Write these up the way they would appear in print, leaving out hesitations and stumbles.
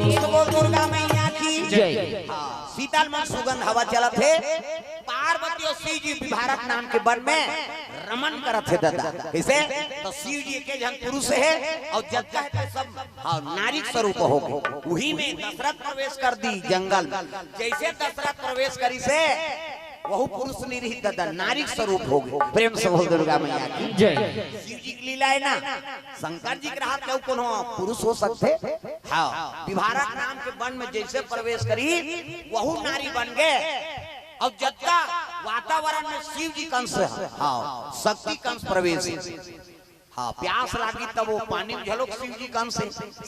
दुर्गा मैया की जय। शीतल मन सुगंध हवा चलत है। पार्वती और शिव जी विभारत नाम के वन में रमन करत है दादा। इसे तो शिव जी के जन पुरुष है और जग का है सब नारी स्वरूप हो गए। वही में दशरथ प्रवेश कर दी जंगल। जैसे दशरथ प्रवेश करी से वह पुरुष निरहित दादा नारी स्वरूप हो गए। प्रेम से बोल दुर्गा मैया की जय। शिव जी की लीला है ना, शंकर जी के राह क्यों कोनो पुरुष हो सकते। हाँ, विभारत नाम के वन में जैसे प्रवेश करी वह नारी बन गए। और जब का वातावरण में शिव जी कंस, हाँ शक्ति कंस प्रवेश। हाँ, प्यास लागी तब वो पानी में झलोक शिव जी कंस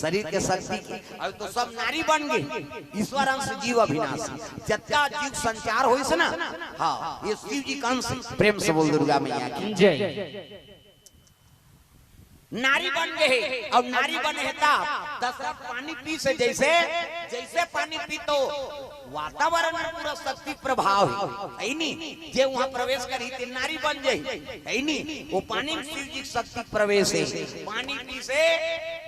शरीर के शक्ति की। और तो सब नारी बन गए। ईश्वर अंश जीव अविनाशी जत्ता जीव संचार हो ना। हाँ, ये शिव जी कंस। प्रेम से बोल दुर्गा मैया की जय। नारी बन गए और नारी बने था दशरथ पानी पी से जैसे जैसे पानी पी तो वातावरण में पूरा शक्ति प्रभाव है नहीं। जे वहां प्रवेश करी थी नारी बन जाए है नहीं। वो पानी में शिव जी शक्ति प्रवेश है। पानी पी से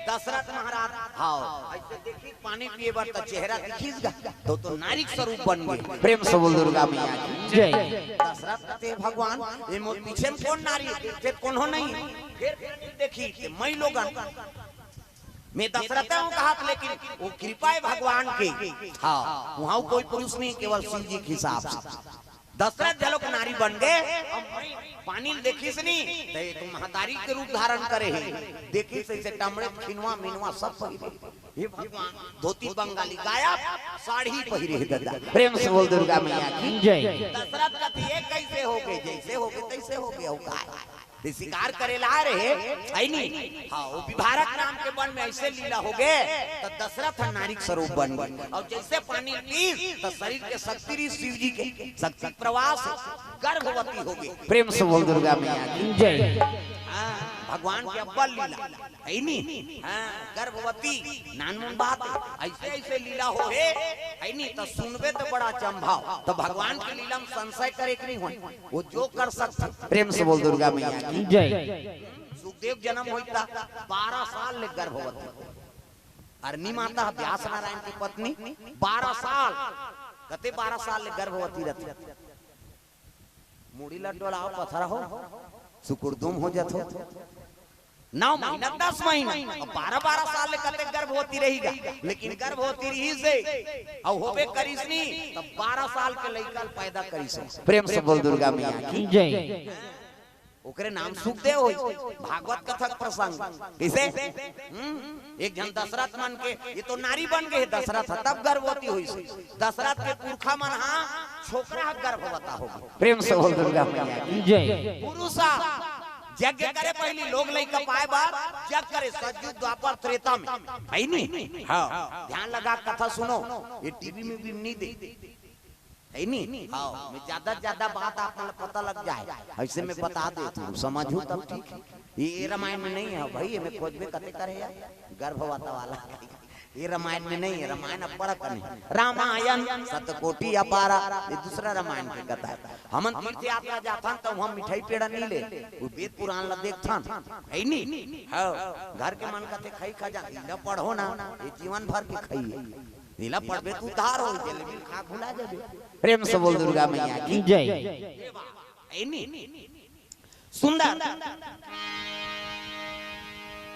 दशरथ महाराज हाँ ऐसे देखी पानी पिए बार तो चेहरा दिखीगा तो नारी स्वरूप बन गए। प्रेम से बोल दुर्गा मैया की जय। दशरथ कहते भगवान ये मोर पीछे में कौन नारी है कौन हो नहीं। फिर देखी मैं लोग मैं दशरथ हूँ कहा, लेकिन वो कृपा है भगवान की। हाँ, वहाँ कोई पुरुष नहीं, केवल शिव जी के हिसाब से दशरथ जलोक नारी बन गए। पानी देखी से नहीं तो महतारी के रूप धारण करे है। देखी से टमड़े खिनवा मिनवा सब पहिरे। ये भगवान धोती बंगाली गायब साड़ी पहिरे दादा। प्रेम से बोल दुर्गा मैया की जय। दशरथ का ये कैसे हो गए, जैसे हो गए तैसे हो गया। शिकार करे ला रहे है नहीं। हाँ, वो विभारत नाम के वन में ऐसे लीला हो गए तो दशरथ नारी स्वरूप बन गए। और जैसे पानी पी तो शरीर के शक्ति शिव जी के शक्ति प्रवास गर्भवती हो गई। प्रेम से बोल दुर्गा मैया की जय। भगवान के अब्बल लीला है नहीं। गर्भवती नानमुन बात ऐसे ऐसे लीला हो है नहीं। तो सुनबे तो बड़ा चंभाव। तो भगवान की लीला में संशय करे कि नहीं हो, वो जो कर सकते। प्रेम से बोल दुर्गा मैया की जय। सुखदेव जन्म होता 12 साल ले गर्भवती। अरनी माता व्यास नारायण की पत्नी 12 साल कते 12 साल ले गर्भवती रहती। मुड़ी लड्डोलाओ पत्थर हो सुकुरदुम हो जाते 9 महीना 10 महीना 12 साल ले कते गर्भवती रहेगा। लेकिन गर्भवती रही से और होबे करिस नहीं तब 12 साल के लड़का पैदा करिस। प्रेम से बोल दुर्गा मैया की जय। ओकरे नाम सुखदेव होई। भागवत कथक प्रसंग किसे एक जन दशरथ मन के ये तो नारी बन गए दशरथ तब गर्भवती हुई। दशरथ के पुरखा मन हा छोकरा गर्भवता हो। प्रेम से बोल दुर्गा मैया की जय। पुरुषा यज्ञ करे पहली लोग लइका पाए बार यज्ञ करे सतयुग द्वापर त्रेता में है नहीं। हाँ, ध्यान लगा कथा सुनो। ये टीवी में भी नहीं दे है नहीं। हाँ, मैं ज्यादा बात आपको पता लग जाए ऐसे में बता देता हूँ समझू तब ठीक है। ये रामायण में नहीं है भाई, मैं खोज में कते करे गर्भवता वाला। ये रामायण में नहीं है। रामायण बड़ा कने रामायण सतकोटि अपारा ये दूसरा रामायण की कथा है। हम तीर्थ यात्रा जाथन तो हम मिठाई पेड़ा नहीं ले वो वेद पुराण ला देखथन है नहीं। हां, घर के मन कते खाई खा जा ला पढ़ो ना ये जीवन भर के खाई नीला पढ़बे तू उधार हो जलेबी खा भुला जाबे। प्रेम से बोल दुर्गा मैया की जय। है नहीं सुंदर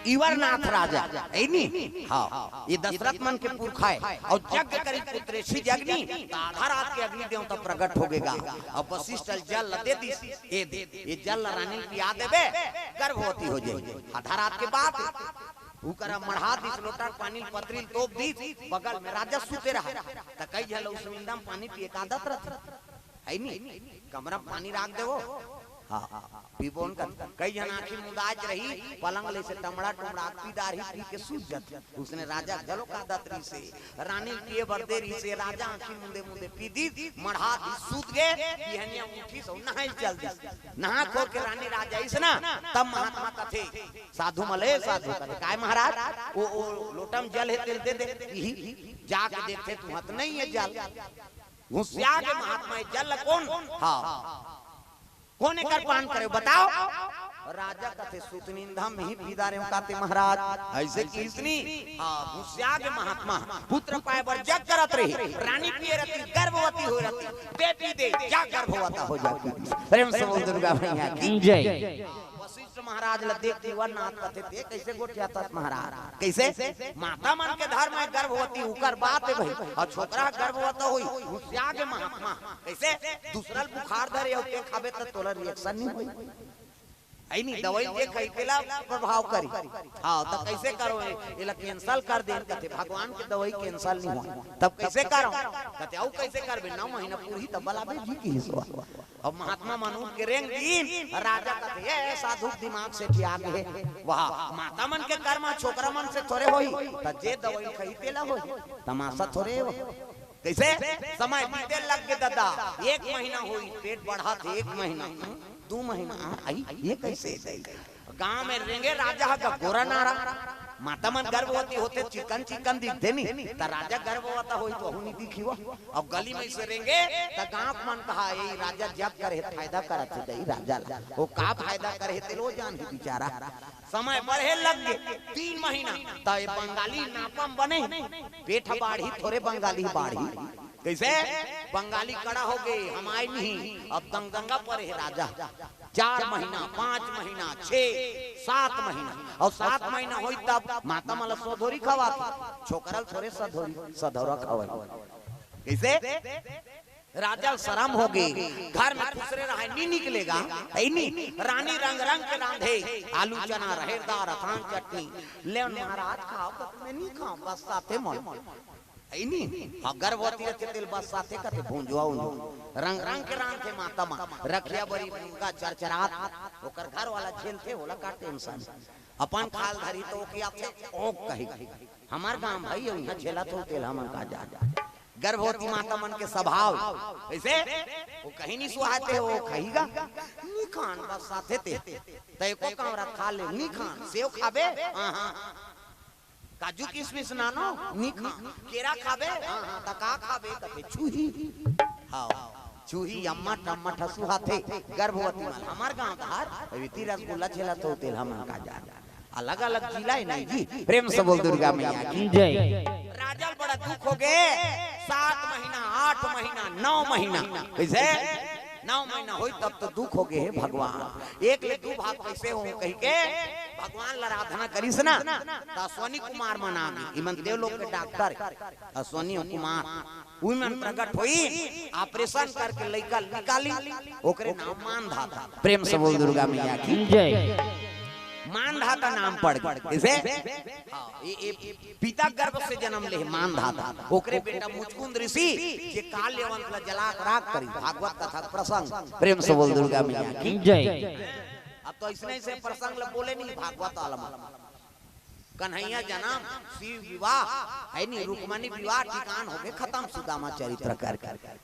इवरनाथ राजा है नहीं। हाँ, ये दशरथ मन के पुरखा है। और यज्ञ करी पुत्रेशी जगनी आधा रात के अग्नि देवता प्रकट हो गएगा। और वशिष्ठ जल दे दी ये जल रानी पिया देवे गर्भवती हो जाए। आधा रात के बाद उकरा मढ़ा दिस लोटा पानी पतरी तोप दी बगल में राजा सुते रहा। त कई जल उस मिंदा में पानी पिए का आदत रहत है नहीं। कमरा में पानी राख देवो। हाँ, पीबोन का कई जन आखिर मुदाज रही पलंग ले से टमड़ा टमड़ा पीदार ही पी के सूझ जाते। उसने राजा गलो का दतरी से रानी पिए बरदेरी से राजा आखिर मुंदे मुंदे पी दी मढ़ा दी सूत गए। बिहनिया उठी सो नहाई चल दी नहा खो के रानी राजा इस ना तब महात्मा कथे साधु मले साधु कथे काय महाराज वो लोटम जल है तेल दे दे जाके देखते तू हत नहीं है जल घुसिया के महात्मा जल कौन। हाँ, कौन एकर पान करे बताओ। राजा कथे सुतनिंदा में ही पीदारे काते महाराज ऐसे किसनी मुस्याग महात्मा पुत्र पाए बर जग करत रही, रानी पिए रहती, गर्भवती हो रहती, बेटी दे जा गर्भवती हो जाती। प्रेम से बोल दुर्गा मैया की जय। वशिष्ठ महाराज ल देखती वर नाथ कथे ते कैसे गोठियाता महाराज, कैसे माता मन के धर्म में गर्भवती उकर बात है भाई, और छोकरा गर्भवती होई मुस्याग महात्मा कैसे दूसरा बुखार धरे और के खाबे त तोला रिएक्शन नहीं होई, आई नहीं दवाई दे कैला प्रभाव करी। हाँ तब कैसे करो ये कैंसल कर दे कहते भगवान के दवाई कैंसल नहीं हो तब कैसे करो कहते आओ कैसे करबे 9 महीना पूरी तब बलाबे जी की हिस्सा। अब महात्मा मानू के रेंग दिन राजा कहते ये साधु दिमाग से ठिया गए वाह माता मन के कर्म छोकरा मन से थोड़े होई त जे दवाई खइतेला होई तमाशा थोड़े हो। कैसे समय बीते लग के दादा 1 महीना हुई पेट बढ़ा थे 1 महीना 2 महीना आई ये कैसे गांव में रेंगे राजा का गोरा नारा माता मन गर्भवती होते चिकन चिकन दिखते नहीं त राजा गर्भवती होई तो हुनी दिखियो। अब गली में से रेंगे त गांव मन कहा यही राजा जब करे फायदा करत दई राजा वो का फायदा करे ते लो जान ही बेचारा। समय बढ़े लग गए 3 महीना त ये बंगाली नापम बने पेट बाढ़ी थोड़े बंगाली बाढ़ी कैसे बंगाली कड़ा हो गए हम आए नहीं। अब दंगदंगा पर है राजा 4 महीना 5 महीना 6 7 महीना और 7 महीना होई तब माता माला सधोरी खवा छोकरल थोड़े सधोरा खवा कैसे राजा शर्म हो गए घर में दूसरे रहा नहीं निकलेगा नहीं रानी रंग रंग के रांधे आलू चना रहेदार अथान चटनी ले महाराज खाओ तो मैं नहीं खाऊं बस साथे मन नहीं गर्भवती रखे तेल बस साथे कते भूंजवाऊ रंग रंग के राम थे माता मां रखिया बड़ी उनका चरचरात ओकर घर वाला झेलते होला का टेंशन अपन खाल धरी तो किया थे ओ कही हमार गांव भाई यहां झेला तो तेल हमन का जा गर्भवती माता मन के स्वभाव कैसे वो कहीं नहीं सुहाते वो कहीगा नी खान बस साथे ते तय को कामरा खा ले नी खान सेव खाबे हां हां काजू किशमिश नानो नी खा केरा खाबे हां तका खाबे कते चूही हां चूही अम्मा टम्मा ठसु हाथे गर्भवती मां हमार गांव धार पवित्र रसगुल्ला छेला तो तेल हमन का जा अलग अलग जिला है नहीं जी। प्रेम से बोल दुर्गा मैया की जय। राजा बड़ा दुख हो गए 7 महीना 8 महीना 9 महीना कैसे 9 महीना होई तब तो दुख हो गए भगवान एक ले 2 भाग कैसे हो कह के भगवान आराधना करिस ना त अश्वनी कुमार मना इमन देव लोग के डॉक्टर अश्वनी कुमार उमन प्रकट हुई ऑपरेशन करके लइका निकाली ओकरे नाम मानधाता। प्रेम से बोल दुर्गा मैया की जय। मानधाता नाम पड़ कैसे ये पिता गर्भ से जन्म ले मानधाता ओकरे बेटा मुचकुंद ऋषि जे काल लेवंत ला जलाक राख करी भागवत कथा प्रसंग। प्रेम से बोल दुर्गा मैया की जय। अब तो इसने से प्रसंग ला बोले नहीं भागवत आलम कन्हैया जन्म शिव विवाह है नहीं रुक्मणी विवाह ठिकान हो गए खत्म सुदामा चरित्र कर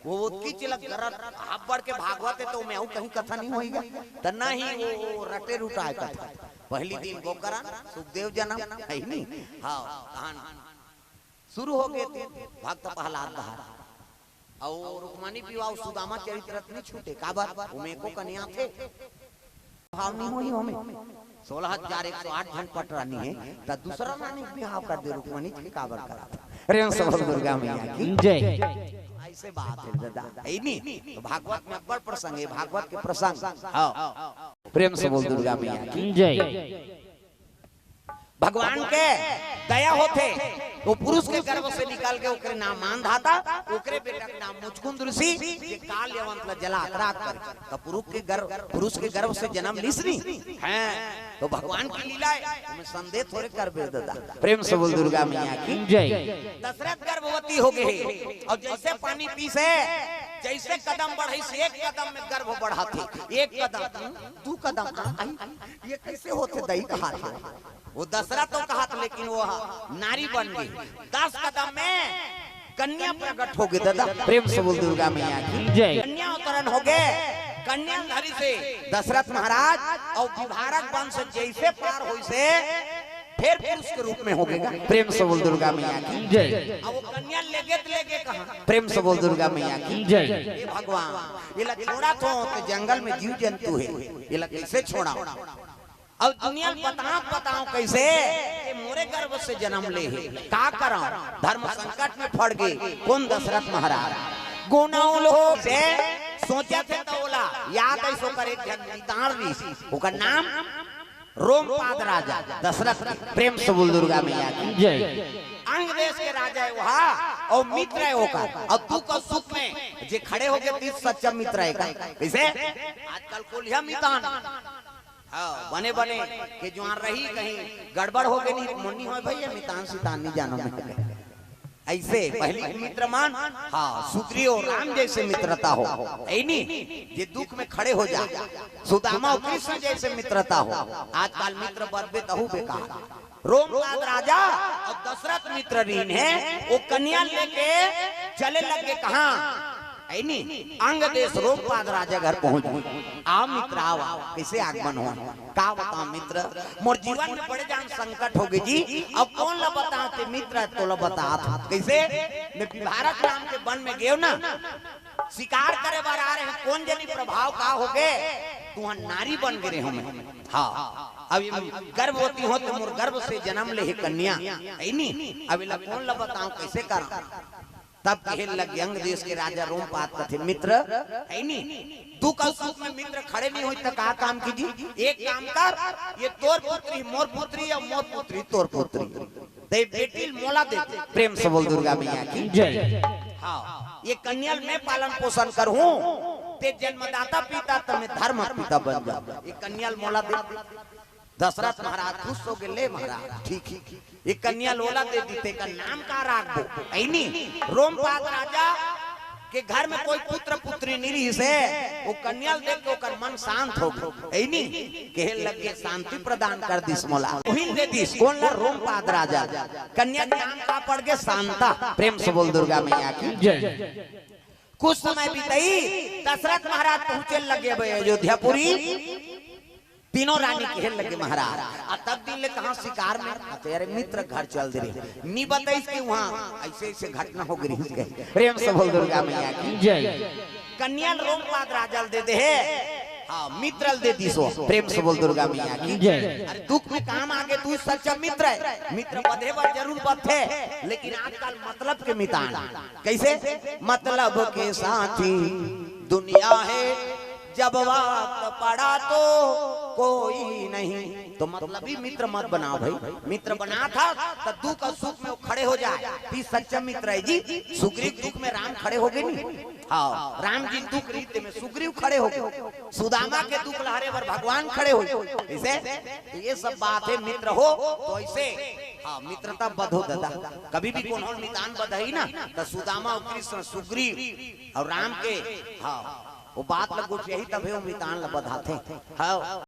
वो की चिलक करत आप बढ़ के भागवत है तो मैं कहीं कथा नहीं होएगा त नहीं वो रटे रुटा कथा पहली दिन गोकरण सुखदेव जन्म है नहीं हाँ कहान शुरू हो गए थे भक्त प्रहलाद बहार और रुक्मणी विवाह सुदामा चरित्र नहीं छूटे का बात उमे को कन्या थे भाव नहीं हुई हमें 16,108 घंट पट रानी है तो दूसरा रानी बिहाव कर दे रुक्मणी के काबर करा प्रेम से बोल दुर्गा मैया की जय। ऐसे बात है दादा है नहीं तो भागवत में बड़ प्रसंग है भागवत के प्रसंग हाँ प्रेम से बोल दुर्गा मैया की जय। भगवान के दया होते वो पुरुष के गर्भ से निकाल के ओकरे नाम मानधाता ओकरे बेटा के नाम मुचकुंद ऋषि जे काल यवंत ला जला राख कर तो पुरुष के गर्भ से जन्म लिसनी है तो भगवान की लीला है हमें संदेह थोड़े कर बे दादा। प्रेम से बोल दुर्गा मैया की जय। दशरथ गर्भवती हो गए और जैसे पानी पी से जैसे कदम बढ़े से 1 कदम में गर्भ बढ़ा थी 1 कदम 2 कदम ये कैसे होते दही कहा वो दशरथ तो कहा था लेकिन वो नारी बन गई 10 कदम में कन्या प्रकट हो गई दादा। प्रेम से बोल दुर्गा मैया की जय। कन्या अवतरण हो गए कन्या धरी से दशरथ महाराज और विभारक वंश जैसे पार हुई से फिर पुरुष के रूप में हो गएगा। प्रेम से बोल दुर्गा मैया की जय। अब वो कन्या लेगे कहा प्रेम से बोल दुर्गा मैया की जय। हे भगवान ये ला छोड़ा तो जंगल में जीव जंतु है ये ला कैसे छोड़ा अब दुनिया बताओ कैसे कि मोरे गर्भ से जन्म ले है का करा धर्म संकट में फट गए कौन दशरथ महाराज गुनाह लोग से सोचा थे तो बोला याद ऐसो करे ओकर नाम रोमपाद राजा दशरथ प्रेम से बोल दुर्गा मैया की जय। अंग देश के राजा है वहाँ और मित्र है होकर और दुख और सुख में जे खड़े हो गए तीस सच्चा मित्र है कैसे आजकल कोलिया मितान बने बने के जुआन रही कहीं गड़बड़ हो गई नहीं मुन्नी हो भैया मितान सितान नहीं जानो में ऐसे पहले मित्र मान हाँ सुग्रीव और राम जैसे मित्रता हो नहीं ये दुख में खड़े हो जाए सुदामा और कृष्ण जैसे मित्रता हो आजकल मित्र बदबे तहु बेकार रोमपाद राजा और दशरथ मित्र रीन है वो कन्या लेके चले लगे कहाँ अंग देश रोमपाद राजा घर पहुंच आओ मित्र आओ कैसे आगमन हो का बताओ मित्र मोर जीवन में बड़े जान संकट हो गई जी अब कौन ला बताते मित्र तो ला बता कैसे मैं भारत नाम के वन में गए ना शिकार करे बार आ रहे हैं कौन जनी प्रभाव का हो गए तू नारी बन गए हो मैं हाँ अब गर्भवती हो तो मोर गर्भ से जन्म ले कन्या अब ला कौन ला बताओ कैसे कर तब कहे लगे अंग देश के राजा रोमपाद कथे मित्र है नी दुख और सुख में मित्र खड़े नहीं हुई तो कहा काम कीजिए एक काम कर ये तोर पुत्री मोर पुत्री या मोर पुत्री तोर पुत्री दे बेटी मोला दे प्रेम से बोल दुर्गा मैया की जय। हाँ ये कन्या में पालन पोषण करूं ते जन्मदाता पिता तमें धर्म पिता बन जा ये कन्या मोला दे दशरथ महाराज खुश हो गए ले महाराज ठीक ये कन्या लोला दे दीते का नाम का राख दो ऐनी रोमपाद राजा के घर में कोई पुत्र पुत्री नहीं रही से वो कन्या देख के ओकर मन शांत हो गए ऐनी कहे लगे शांति प्रदान कर दिस मोला वही दे दिस कौन ला रोमपाद राजा कन्या के नाम का पड़ गए शांता प्रेम से बोल दुर्गा मैया की जय। कुछ समय बीतई दशरथ महाराज पहुंचे लगे अयोध्यापुरी तीनों रानी खेल लगे महाराज और तब दिन ले कहा शिकार में तेरे मित्र घर चल दे रहे नी बताइस कि वहाँ ऐसे ऐसे घटना हो गई प्रेम से बोल दुर्गा मैया की जय। कन्या रोमपाद राजा दे दे हाँ मित्र दे दी सो प्रेम से बोल दुर्गा मैया की जय। अरे दुख में काम आगे तू सच्चा मित्र है मित्र बधे बार जरूर बधे लेकिन आजकल मतलब के मितान कैसे मतलब के साथी दुनिया है जब वक्त पड़ा तो कोई नहीं तो मतलब ही मित्र मत बनाओ भाई मित्र बना था तो दुख और सुख में वो खड़े हो जाए ती सच्चा मित्र है जी सुग्रीव दुख में राम खड़े हो गए नहीं हाँ राम जी दुख रीत में सुग्रीव खड़े हो गए सुदामा के दुख लहरे पर भगवान खड़े हो ऐसे तो ये सब बात है मित्र हो तो ऐसे हाँ मित्रता बध हो दादा कभी भी कौन मितान बध है ना तो सुदामा और कृष्ण सुग्रीव और राम के हाँ वो बात लगो यही तब मितान बधाते हाँ